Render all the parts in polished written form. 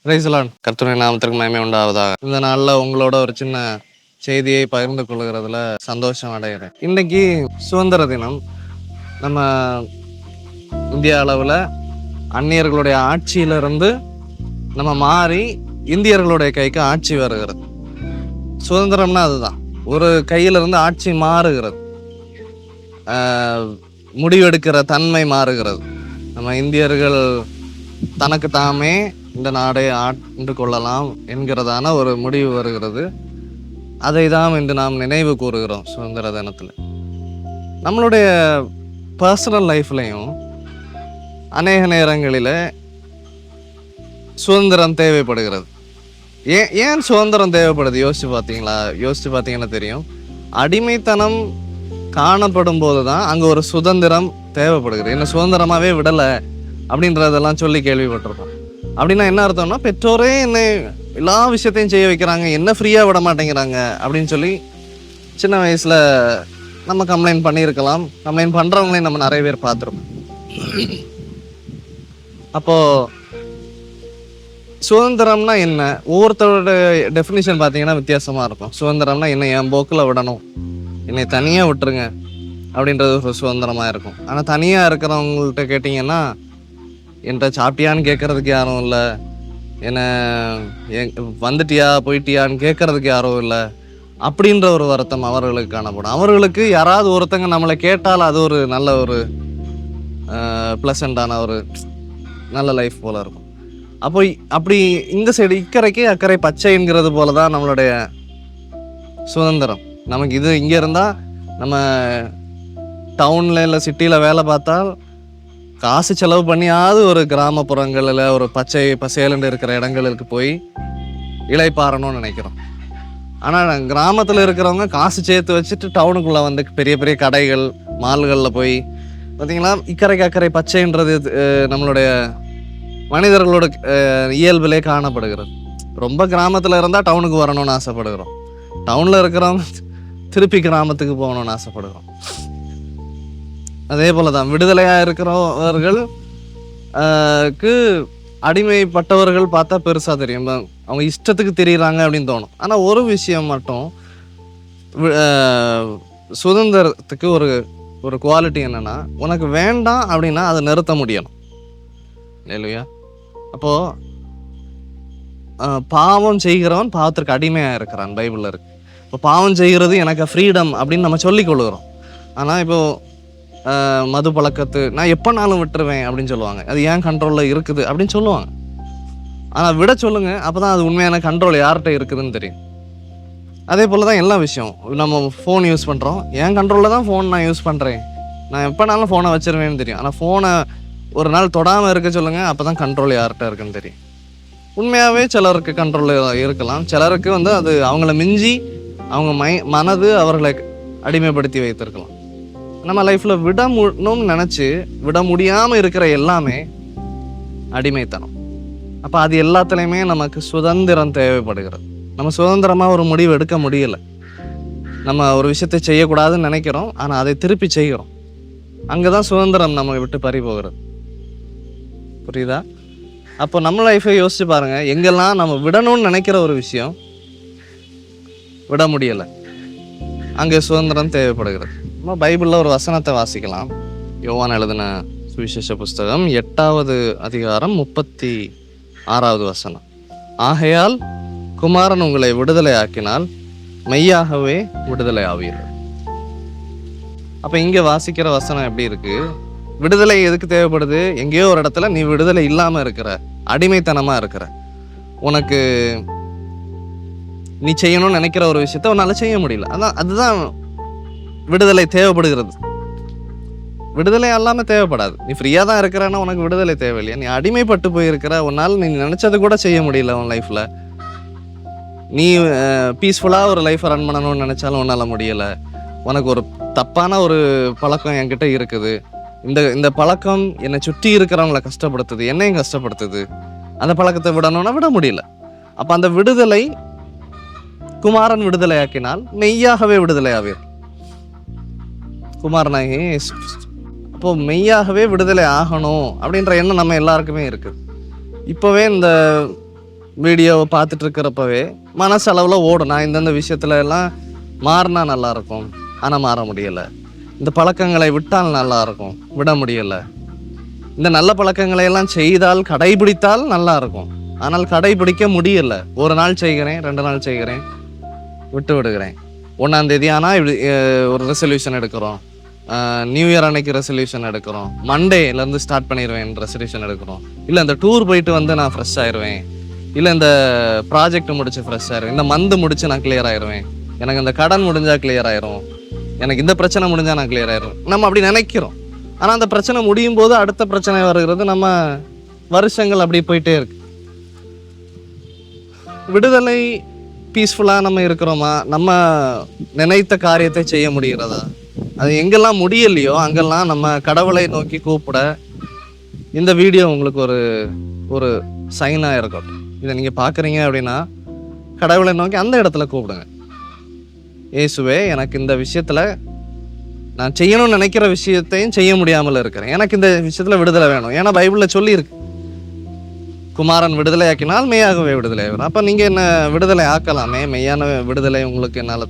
Praise the Lord. கர்த்தருடைய நாமத்திற்கு மகிமை உண்டாவதாக. இந்த நாளில் உங்களோட ஒரு சின்ன செய்தியை பகிர்ந்து கொள்கிறதுல சந்தோஷம் அடைகிறேன். இன்னைக்கு சுதந்திர தினம். நம்ம இந்திய அளவில் அந்நியர்களுடைய ஆட்சியிலிருந்து நம்ம மாறி இந்தியர்களுடைய கைக்கு ஆட்சி வருகிறது. சுதந்திரம்னா அதுதான், ஒரு கையிலிருந்து ஆட்சி மாறுகிறது, முடிவெடுக்கிற தன்மை மாறுகிறது. நம்ம இந்தியர்கள் தனக்கு தாமே இந்த நாடை ஆண்டு கொள்ளலாம் என்கிறதான ஒரு முடிவு வருகிறது. அதை தான் இன்று நாம் நினைவு கூறுகிறோம் சுதந்திர தினத்தில். நம்மளுடைய பர்சனல் லைஃப்லையும் அநேக நேரங்களில் சுதந்திரம் தேவைப்படுகிறது. ஏன் சுதந்திரம் தேவைப்படுது யோசிச்சு பார்த்தீங்கன்னா தெரியும். அடிமைத்தனம் காணப்படும் போது தான் அங்கே ஒரு சுதந்திரம் தேவைப்படுகிறது. என்ன சுதந்திரமாகவே விடலை அப்படின்றதெல்லாம் சொல்லி கேள்விப்பட்டிருக்கோம். அப்படின்னா என்ன அர்த்தம்னா, பெற்றோரே என்னை எல்லா விஷயத்தையும் செய்ய வைக்கிறாங்க, என்ன ஃப்ரீயாக விட மாட்டேங்கிறாங்க அப்படின்னு சொல்லி சின்ன வயசில் நம்ம கம்ப்ளைண்ட் பண்ணியிருக்கலாம். கம்ப்ளைண்ட் பண்ணுறவங்களையும் நம்ம நிறைய பேர் பார்த்துருப்போம். அப்போது சுதந்திரம்னா என்ன, ஒவ்வொருத்தரோட டெஃபினிஷன் பார்த்தீங்கன்னா வித்தியாசமாக இருக்கும். சுதந்திரம்னா என்ன, என் போக்கில் விடணும், என்னை தனியாக விட்டுருங்க அப்படின்றது ஒரு சுதந்திரமாக இருக்கும். ஆனால் தனியாக இருக்கிறவங்கள்ட்ட கேட்டிங்கன்னா, என்கிட்ட சாப்பிட்டியான்னு கேட்கறதுக்கு யாரும் இல்லை, என்ன வந்துட்டியா போயிட்டியான்னு கேட்கறதுக்கு யாரும் இல்லை அப்படின்ற ஒரு வருத்தம் அவர்களுக்கு காணப்படும். அவர்களுக்கு யாராவது ஒருத்தங்க நம்மளை கேட்டால் அது ஒரு நல்ல ஒரு ப்ளசண்டான ஒரு நல்ல லைஃப் போல இருக்கும். அப்படி இந்த சைடு இக்கரைக்கு அக்கறை பச்சைங்கிறது போல தான் நம்மளுடைய சுதந்திரம். நமக்கு இது இங்கே இருந்தால் நம்ம டவுனில் இல்லை சிட்டியில் வேலை பார்த்தால் காசு செலவு பண்ணியாவது ஒரு கிராமப்புறங்களில் ஒரு பச்சை பசேலுண்டு இருக்கிற இடங்களுக்கு போய் இளைப்பாறணும்னு நினைக்கிறோம். ஆனால் கிராமத்தில் இருக்கிறவங்க காசு சேர்த்து வச்சுட்டு டவுனுக்குள்ளே வந்து பெரிய பெரிய கடைகள் மால்களில் போய் பார்த்தீங்களா, இக்கரைக்கு அக்கறை பச்சைன்றது நம்மளுடைய மனிதர்களோட இயல்பிலே காணப்படுகிறது. ரொம்ப கிராமத்தில் இருந்தால் டவுனுக்கு வரணும்னு ஆசைப்படுகிறோம், டவுனில் இருக்கிறவங்க திருப்பி கிராமத்துக்கு போகணும்னு ஆசைப்படுகிறோம். அதே போல தான் விடுதலையாக இருக்கிறவர்களுக்கு அடிமைப்பட்டவர்கள் பார்த்தா பெருசாக தெரியும், அவங்க இஷ்டத்துக்கு தெரியுறாங்க அப்படின்னு தோணும். ஆனால் ஒரு விஷயம் மட்டும், சுதந்திரத்துக்கு ஒரு ஒரு குவாலிட்டி என்னன்னா, உனக்கு வேண்டாம் அப்படின்னா அதை நிறுத்த முடியணும் இல்லையா? அப்போது பாவம் செய்கிறவன் பாவத்திற்கு அடிமையாக இருக்கிறான் பைபிளில் இருக்கு. இப்போ பாவம் செய்கிறது எனக்கு ஃப்ரீடம் அப்படின்னு நம்ம சொல்லிக் கொள்கிறோம். ஆனால் இப்போது மது பழக்கத்து நான் எப்போனாலும் விட்டுருவேன் அப்படின்னு சொல்லுவாங்க. அது ஏன் கண்ட்ரோலில் இருக்குது அப்படின்னு சொல்லுவாங்க. ஆனால் விட சொல்லுங்கள், அப்போ தான் அது உண்மையான கண்ட்ரோல் யார்கிட்ட இருக்குதுன்னு தெரியும். அதே போல் தான் எல்லா விஷயம். நம்ம ஃபோன் யூஸ் பண்ணுறோம், என் கண்ட்ரோலில் தான் ஃபோன் நான் யூஸ் பண்ணுறேன், நான் எப்போனாலும் ஃபோனை வச்சிருவேன்னு தெரியும். ஆனால் ஃபோனை ஒரு நாள் தொடாமல் இருக்க சொல்லுங்கள், அப்போ தான் கண்ட்ரோல் யார்கிட்ட இருக்குன்னு தெரியும். உண்மையாகவே சிலருக்கு கண்ட்ரோல் இருக்கலாம், சிலருக்கு அது அவங்கள மிஞ்சி அவங்க மனது அவர்களை அடிமைப்படுத்தி வைத்திருக்கலாம். நம்ம லைஃப்பில் விடணும்னு நினச்சி விட முடியாமல் இருக்கிற எல்லாமே அடிமைத்தனம். அப்போ அது எல்லாத்துலேயுமே நமக்கு சுதந்திரம் தேவைப்படுகிறது. நம்ம சுதந்திரமாக ஒரு முடிவு எடுக்க முடியலை. நம்ம ஒரு விஷயத்தை செய்யக்கூடாதுன்னு நினைக்கிறோம், ஆனால் அதை திருப்பி செய்கிறோம். அங்கே தான் சுதந்திரம் நம்ம விட்டு பறி போகிறது. புரியுதா? அப்போ நம்ம லைஃப்பை யோசிச்சு பாருங்கள், எங்கெல்லாம் நம்ம விடணும்னு நினைக்கிற ஒரு விஷயம் விட முடியலை, அங்கே சுதந்திரம் தேவைப்படுகிறது. நம்ம பைபிளில் ஒரு வசனத்தை வாசிக்கலாம். யோவான் எழுதின சுவிசேஷ புஸ்தகம் 8வது அதிகாரம் 36வது வசனம். ஆகையால் குமாரன் உங்களை விடுதலை ஆக்கினால் மெய்யாகவே விடுதலை ஆவீர்கள். அப்போ இங்கே வாசிக்கிற வசனம் எப்படி இருக்கு? விடுதலை எதுக்கு தேவைப்படுது? எங்கேயோ ஒரு இடத்துல நீ விடுதலை இல்லாமல் இருக்கிற, அடிமைத்தனமாக இருக்கிற, உனக்கு நீ செய்யணும்னு நினைக்கிற ஒரு விஷயத்த உன்னால் செய்ய முடியல, அதுதான் விடுதலை தேவைப்படுகிறது. விடுதலை இல்லாமல் தேவைப்படாது. நீ ஃப்ரீயாக தான் இருக்கிறன்னா உனக்கு விடுதலை தேவையில்லையா? நீ அடிமைப்பட்டு போயிருக்கிற, உன்னால் நீ நினச்சது கூட செய்ய முடியல உன் லைஃப்பில். நீ பீஸ்ஃபுல்லாக ஒரு லைஃப்பை ரன் பண்ணணும்னு நினச்சாலும் உன்னால் முடியலை. உனக்கு ஒரு தப்பான ஒரு பழக்கம் என்கிட்ட இருக்குது, இந்த பழக்கம் என்னை சுற்றி இருக்கிறவங்கள கஷ்டப்படுத்துது, என்னையும் கஷ்டப்படுத்துது, அந்த பழக்கத்தை விடணும்னா விட முடியல. அப்போ அந்த விடுதலை குமாரன் விடுதலை ஆக்கினால் மெய்யாகவே விடுதலை ஆவீர். குமாரனாகி அப்போ மெய்யாகவே விடுதலை ஆகணும் அப்படின்ற எண்ணம் நம்ம எல்லாருக்குமே இருக்குது. இப்போவே இந்த வீடியோவை பார்த்துட்டு இருக்கிறப்பவே மனசளவில் ஓடும், நான் இந்தந்த விஷயத்துல எல்லாம் மாறினா நல்லா இருக்கும், ஆனால் மாற முடியலை. இந்த பழக்கங்களை விட்டால் நல்லா இருக்கும், விட முடியலை. இந்த நல்ல பழக்கங்களை எல்லாம் செய்தால் கடைபிடித்தால் நல்லா இருக்கும், ஆனால் கடைபிடிக்க முடியலை. ஒரு நாள் செய்கிறேன், 2 நாள் செய்கிறேன், விட்டு விடுகிறேன். 1ஆம் தேதி ஆனால் இப்படி ஒரு ரெசல்யூஷன் எடுக்கிறோம், நியூ இயர் அன்னைக்கு ரெசல்யூஷன் எடுக்கிறோம், மண்டேலேருந்து ஸ்டார்ட் பண்ணிடுவேன் ரெசல்யூஷன் எடுக்கிறோம். இல்லை இந்த டூர் போயிட்டு வந்து நான் ஃப்ரெஷ் ஆயிடுவேன், இல்லை இந்த ப்ராஜெக்ட் முடிச்சு ஃப்ரெஷ் ஆயிடுவேன், இந்த மந்த் முடிச்சு நான் கிளியர் ஆயிடுவேன், எனக்கு இந்த கடன் முடிஞ்சா கிளியர் ஆயிரும், எனக்கு இந்த பிரச்சனை முடிஞ்சா நான் கிளியர் ஆயிரும். நம்ம அப்படி நினைக்கிறோம். ஆனால் அந்த பிரச்சனை முடியும் போது அடுத்த பிரச்சனை வருகிறது. நம்ம வருஷங்கள் அப்படி போயிட்டே இருக்கு. விடுதலை பீஸ்ஃபுல்லாக நம்ம இருக்கிறோமா? நம்ம நினைத்த காரியத்தை செய்ய முடிகிறதா? அது எங்கெல்லாம் முடியலையோ அங்கெல்லாம் நம்ம கடவுளை நோக்கி கூப்பிட இந்த வீடியோ உங்களுக்கு ஒரு ஒரு சைனாக இருக்கட்டும். இதை நீங்கள் பார்க்குறீங்க அப்படின்னா கடவுளை நோக்கி அந்த இடத்துல கூப்பிடுங்க. இயேசுவே, எனக்கு இந்த விஷயத்தில் நான் செய்யணும்னு நினைக்கிற விஷயத்தையும் செய்ய முடியாமல் இருக்கிறேன், எனக்கு இந்த விஷயத்தில் விடுதலை வேணும். ஏன்னா பைபிளில் சொல்லியிருக்கு, குமாரன் விடுதலை ஆக்கினால் மெய்யாகவே விடுதலை ஆகும். அப்போ நீங்கள் என்ன விடுதலை ஆக்கலாமே, மெய்யான விடுதலை உங்களுக்கு என்னால்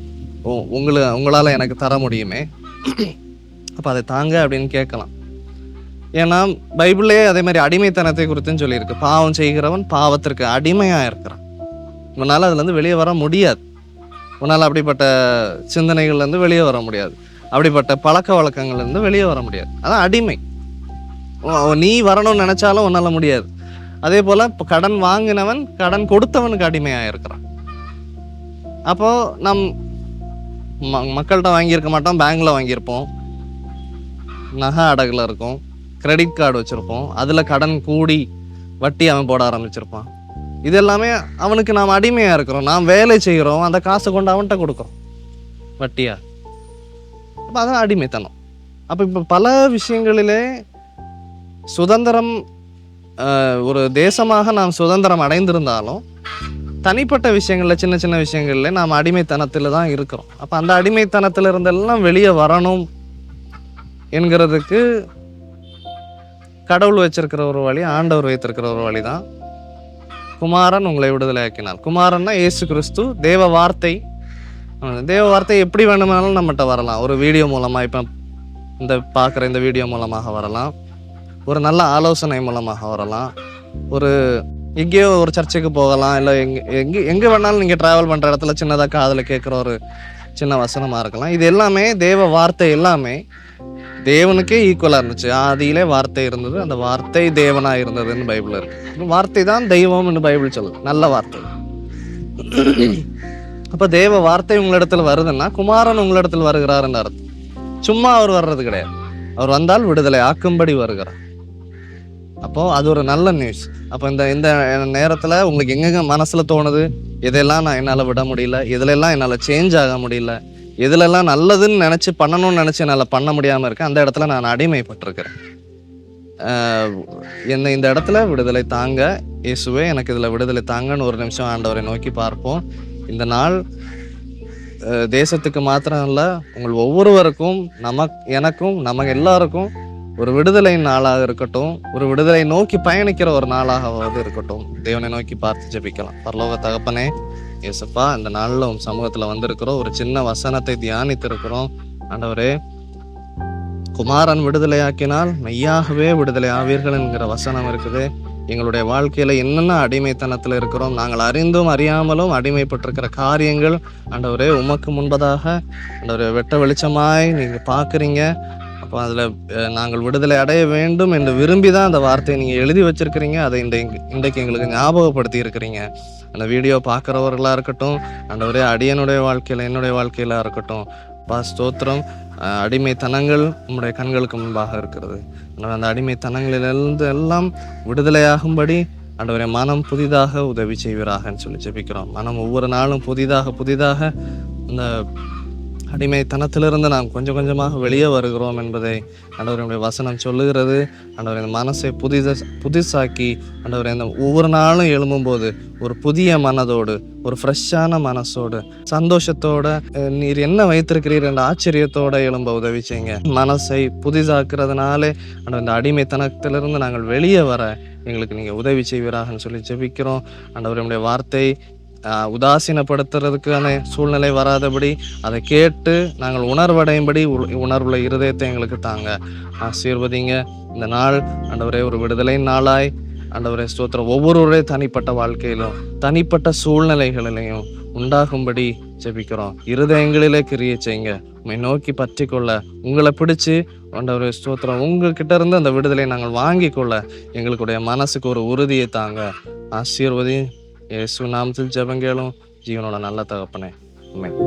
உங்களால் எனக்கு தர முடியுமே, அப்போ அதை தாங்க அப்படின்னு கேட்கலாம். ஏன்னா பைபிளே அதே மாதிரி அடிமைத்தனத்தை குறித்தும் சொல்லியிருக்கு. பாவம் செய்கிறவன் பாவத்திற்கு அடிமையாக இருக்கிறான், உன்னால் அதுலேருந்து வெளியே வர முடியாது, உன்னால் அப்படிப்பட்ட சிந்தனைகள்லேருந்து வெளியே வர முடியாது, அப்படிப்பட்ட பழக்க வழக்கங்கள்லேருந்து வெளியே வர முடியாது. அதான் அடிமை. நீ வரணும்னு நினச்சாலும் உன்னால் முடியாது. அதே போல் இப்போ கடன் வாங்கினவன் கடன் கொடுத்தவனுக்கு அடிமையாக இருக்கிறான். அப்போது மக்கள்கிட்ட வாங்கியிருக்க மாட்டோம், பேங்க்கில் வாங்கியிருப்போம், நகை அடகுல இருக்கும், கிரெடிட் கார்டு வச்சுருப்போம், அதில் கடன் கூடி வட்டி அவன் போட ஆரம்பிச்சிருப்பான். இது எல்லாமே அவனுக்கு நாம் அடிமையாக இருக்கிறோம். நாம் வேலை செய்கிறோம், அந்த காசை கொண்டு அவன்கிட்ட கொடுக்குறோம் வட்டியா. அப்போ அதான் அடிமைத்தனம். அப்போ இப்போ பல விஷயங்களிலே சுதந்திரம், ஒரு தேசமாக நாம் சுதந்திரம் அடைந்திருந்தாலும் தனிப்பட்ட விஷயங்களில், சின்ன சின்ன விஷயங்களில் நாம் அடிமைத்தனத்தில் தான் இருக்கிறோம். அப்போ அந்த அடிமைத்தனத்தில் இருந்தெல்லாம் வெளியே வரணும் என்கிறதுக்கு கடவுள் வச்சிருக்கிற ஒரு வழி, ஆண்டவர் வைத்திருக்கிற ஒரு வழி தான் குமாரன் உங்களை விடுதலை ஆக்கினார். குமாரன்னா இயேசு கிறிஸ்து, தேவ வார்த்தை. தேவ வார்த்தை எப்படி வேணுமானாலும் நம்மகிட்ட வரலாம். ஒரு வீடியோ மூலமாக, இப்போ இந்த பார்க்குற இந்த வீடியோ மூலமாக வரலாம், ஒரு நல்ல ஆலோசனை மூலமாக வரலாம், ஒரு எங்கேயோ ஒரு சர்ச்சுக்கு போகலாம், இல்லை எங்கே வேணாலும் நீங்கள் ட்ராவல் பண்ணுற இடத்துல சின்னதாக காதில் கேட்குற ஒரு சின்ன வசனமாக இருக்கலாம். இது எல்லாமே தேவ வார்த்தை, எல்லாமே தேவனுக்கே ஈக்குவலாக இருந்துச்சு. ஆதியிலே வார்த்தை இருந்தது, அந்த வார்த்தை தேவனாக இருந்ததுன்னு பைபிள் இருக்கு. வார்த்தை தான் தெய்வம்னு பைபிள் சொல்லுது, நல்ல வார்த்தை. அப்போ தேவ வார்த்தை உங்களிடத்தில் வருதுன்னா குமாரன் உங்களிடத்தில் வருகிறாருன்னு அர்த்தம். சும்மா அவர் வர்றது கிடையாது, அவர் வந்தால் விடுதலை ஆக்கும்படி வருகிறார். அப்போது அது ஒரு நல்ல நியூஸ். அப்போ இந்த நேரத்தில் உங்களுக்கு எங்கெங்க மனசில் தோணுது, இதெல்லாம் நான் என்னால் விட முடியல, இதிலெல்லாம் என்னால் சேஞ்ச் ஆக முடியல, இதிலெல்லாம் நல்லதுன்னு நினச்சி பண்ணணும்னு நினச்சி என்னால் பண்ண முடியாமல் இருக்கேன், அந்த இடத்துல நான் அடிமைப்பட்டிருக்கிறேன், என்னை இந்த இடத்துல விடுதலை தாங்க இயேசுவே, எனக்கு இதில் விடுதலை தாங்கன்னு ஒரு நிமிஷம் ஆண்டவரை நோக்கி பார்ப்போம். இந்த நாள் தேசத்துக்கு மாத்திரம் இல்லை, உங்கள் ஒவ்வொருவருக்கும், எனக்கும், நம்ம எல்லாருக்கும் ஒரு விடுதலை நாளாக இருக்கட்டும், ஒரு விடுதலை நோக்கி பயணிக்கிற ஒரு நாளாகவாவது இருக்கட்டும். தேவனை நோக்கி பார்த்து ஜெபிக்கலாம். பரலோக தகப்பனே, இயேசுப்பா, இந்த நாளில் உன் சமூகத்தில் வந்திருக்கிறோம், ஒரு சின்ன வசனத்தை தியானித்து இருக்கிறோம். ஆண்டவரே, குமாரன் விடுதலையாக்கினால் மெய்யாகவே விடுதலை ஆவீர்கள் என்கிற வசனம் இருக்குது. எங்களுடைய வாழ்க்கையில் என்னென்ன அடிமைத்தனத்தில் இருக்கிறோம், நாங்கள் அறிந்தும் அறியாமலும் அடிமைப்பட்டிருக்கிற காரியங்கள் ஆண்டவரே உமக்கு முன்பதாக ஆண்டவரே வெட்ட வெளிச்சமாய் நீங்கள் பார்க்குறீங்க. அப்போ அதில் நாங்கள் விடுதலை அடைய வேண்டும் என்று விரும்பி தான் அந்த வார்த்தையை நீங்கள் எழுதி வச்சிருக்கிறீங்க. அதை இன்றைக்கு எங்களுக்கு ஞாபகப்படுத்தி இருக்கிறீங்க. அந்த வீடியோ பார்க்குறவர்களாக இருக்கட்டும், ஆண்டவரே அடியனுடைய வாழ்க்கையில், என்னுடைய வாழ்க்கையில் இருக்கட்டும், ஸ்தோத்திரம். அடிமைத்தனங்கள் நம்முடைய கண்களுக்கு முன்பாக இருக்கிறது. அந்த அடிமைத்தனங்களிலிருந்து எல்லாம் விடுதலையாகும்படி ஆண்டவரே மனம் புதிதாக உதவி செய்வீராகன்னு சொல்லி ஜெபிக்கிறோம். மனம் ஒவ்வொரு நாளும் புதிதாக அந்த அடிமைத்தனத்திலிருந்து நாம் கொஞ்சம் கொஞ்சமாக வெளியே வருகிறோம் என்பதை ஆண்டவருடைய வசனம் சொல்லுகிறது. ஆண்டவர் இந்த மனசை புதுசாக்கி ஆண்டவர் இந்த ஒவ்வொரு நாளும் எழும்பும்போது ஒரு புதிய மனதோடு, ஒரு ஃப்ரெஷ்ஷான மனசோடு, சந்தோஷத்தோட, நீர் என்ன வைத்திருக்கிறீர் என்ற ஆச்சரியத்தோட எழும்ப உதவி செய்யுங்க. மனசை புதிதாக்குறதுனாலே ஆண்டவர் இந்த அடிமைத்தனத்திலிருந்து நாங்கள் வெளியே வர எங்களுக்கு நீங்கள் உதவி செய்வீராகன்னு சொல்லி ஜெபிக்கிறோம். ஆண்டவரே உம்முடைய வார்த்தை உதாசீனப்படுத்துறதுக்கான சூழ்நிலை வராதபடி அதை கேட்டு நாங்கள் உணர்வடையும்படி உணர்வுள்ள இருதயத்தை எங்களுக்கு தாங்க. ஆசீர்வதிங்க இந்த நாள். ஆண்டவரே ஒரு விடுதலை நாளாய் ஆண்டவரே ஸ்தோத்திரம். ஒவ்வொருவரே தனிப்பட்ட வாழ்க்கையிலும் தனிப்பட்ட சூழ்நிலைகளிலையும் உண்டாகும்படி ஜெபிக்கிறோம். இருதயங்களிலே கிரியை செய்யுங்க. உம்மை நோக்கி பற்றி கொள்ள, உங்களை பிடிச்சு ஆண்டவரே ஸ்தோத்திரம் உங்ககிட்ட இருந்து அந்த விடுதலை நாங்கள் வாங்கி கொள்ள எங்களுடைய மனசுக்கு ஒரு உறுதியை தாங்க. ஆசீர்வதி. இயேசு நாமத்தில் ஜெபம் கேளும் ஜீவனோட நல்ல தகப்பனே. ஆமென்.